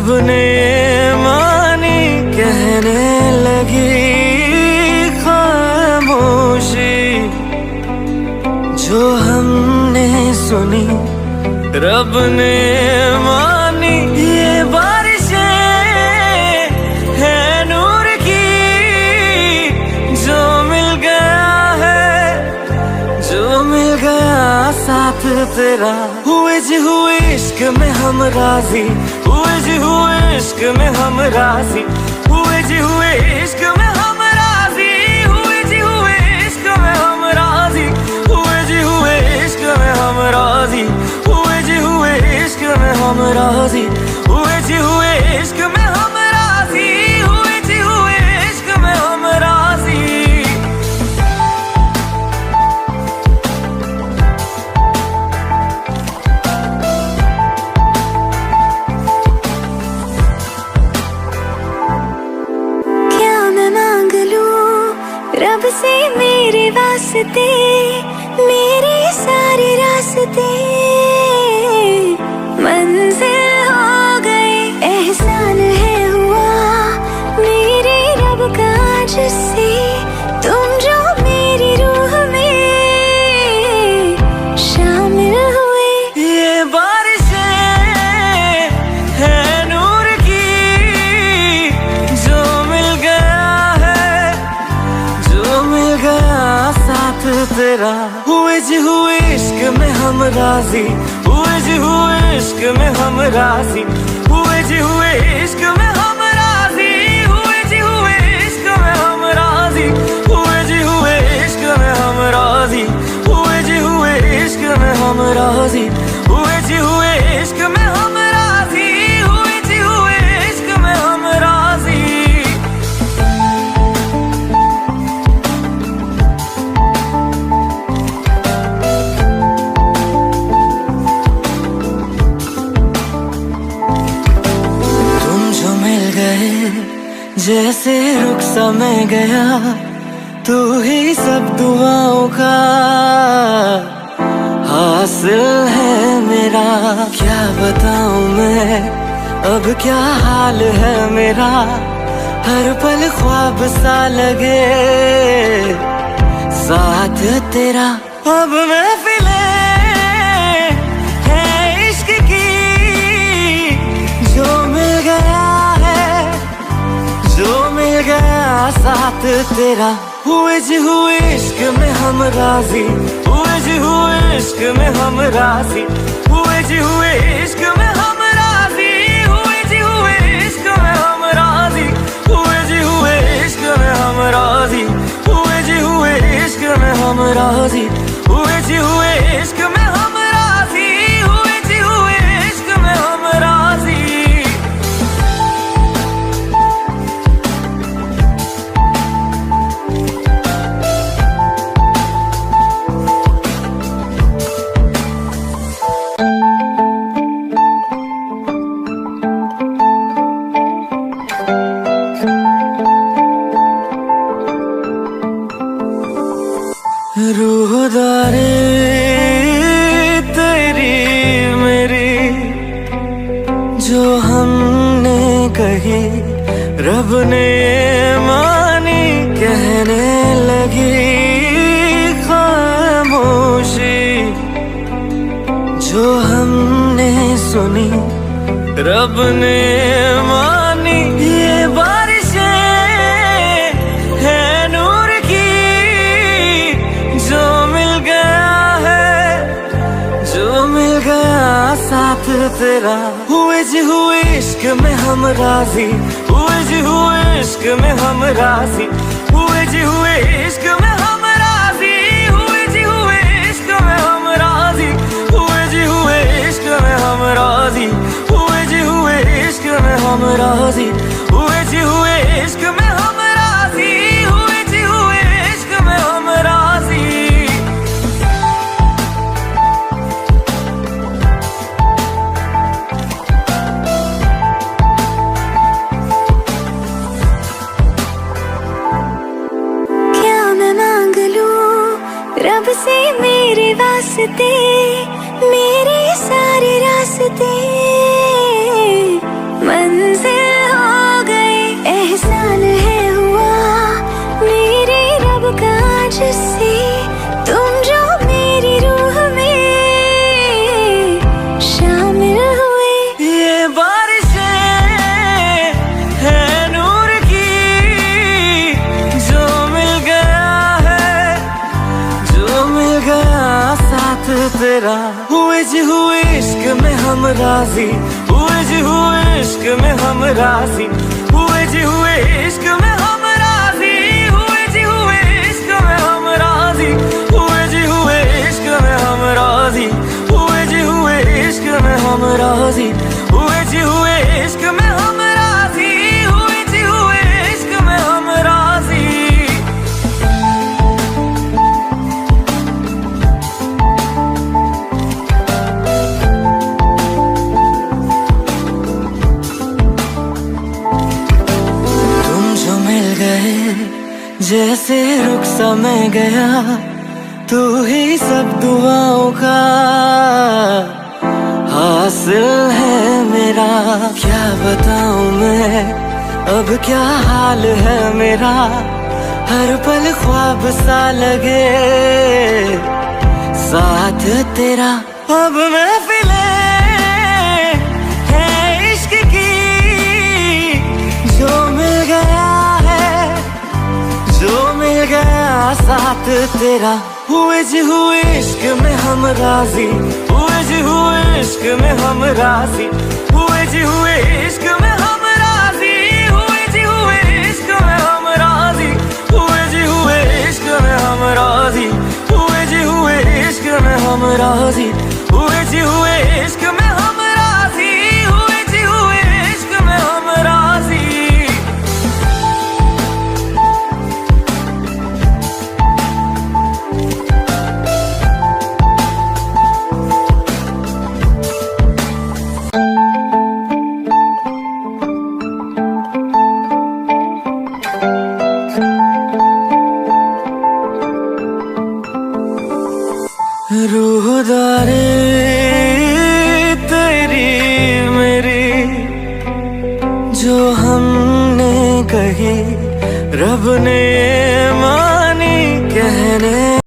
रब ने मानी कहने लगी खामोशी, जो हमने सुनी रब ने मानी। ये बारिशें है नूर की, जो मिल गया है, जो मिल गया साथ तेरा। हुए जी हुए इश्क में हम राजी, हुए जी हुए इश्क में हम राजी, हुए जी हुए इश्क में हम राजी, हुए जी हुए इश्क में हम राजी, हुए जी हुए इश्क में हम राजी, हुए जी हुए इश्क में हम राजी, हुए जी हुए इश्क में हम राजी, हुए जी हुए इश्क में हम राजी। रब से मेरे वास्ते, मेरे सारे रास्ते मंजिल हो गए। एहसान है हुआ मेरे रब का जिससे, तुम जो मेरी रूह में शामिल हुए। ये बारिशें है नूर की, जो मिल गया है, जो मिल गया साथ तेरा। हुए जी हुए इश्क में हम राजी, हुए जी हुए इश्क में हम राजी, हुए जी हुए इश्क में हम राजी, हुए जी हुए इश्क में हम राजी, हुए जी हुए इश्क में हम राजी, हुए जी हुए इश्क में हम राजी, हुए जी हुए इश्क में हम राजी, हुए जी हुए इश्क में हम राजी। जैसे रुख सा मैं गया, तू ही सब दुआओं का हासिल है मेरा। क्या बताऊं मैं अब क्या हाल है मेरा, हर पल ख्वाब सा लगे साथ तेरा। अब महफिलें है इश्क की, जो मिल गया है, जो मिल गया साथ तेरा। हुए जी हुए इश्क में हम राजी, हुए जी हुए इश्क में हम राजी, हुए जी हुए इश्क में हम राजी, हुए जी हुए इश्क में हम राजी, हुए जी हुए इश्क में हम राजी, हुए जी हुए इश्क में हम राजी, हुए जी हुए इश्क में हम राजी, हुए जी हुए इश्क में हम राजी। रूहदारी तेरी मेरी, जो हमने कही रब ने मानी कहने लगी खामोशी, जो हमने सुनी रब ने मानी। ये बारिशें है नूर की, जो मिल गया है, जो मिल गया साथ तेरा। हुए जी हुए इश्क में हम राजी, हुए जी हुए इश्क में हम राजी, हुए जी हुए इश्क में हम राजी, हुए जी हुए इश्क में हम राजी, हुए जी हुए इश्क में हम राजी, हुए जी हुए इश्क में हम राजी, हुए जी हुए इश्क में हम राजी, हुए जी हुए इश्क में हम राजी। रब से मेरे वास्ते, मेरे सारे रास्ते तेरा। हुए जी हुए इश्क में हम राजी, हुए जी हुए इश्क में हम राजी, हुए जी हुए इश्क में हम राजी, हुए जी हुए इश्क में हम राजी, हुए जी हुए इश्क में हम राजी, हुए जी हुए इश्क में हम राजी, हुए जी हुए इश्क में हम राजी, हुए जी हुए इश्क में हम राजी। जैसे रुख सा मैं गया, तू ही सब दुआओं का हासिल है मेरा। क्या बताऊं मैं अब क्या हाल है मेरा, हर पल ख्वाब सा लगे साथ तेरा। अब महफिले है इश्क की, जो मिल गया जो मिल गया साथ तेरा। हुए जी हुए इश्क में हम राजी, हुए जी हुए इश्क में हम राजी, हुए जी हुए इश्क में हम राजी, हुए जी हुए इश्क में हम राजी, हुए जी हुए इश्क में हम राजी, हुए जी हुए इश्क में हम राजी, हुए जी हुए इश्क में हम राजी, हुए जी हुए इश्क में हम राजी। रूहदारी तेरी मेरी जो हमने कही, रब ने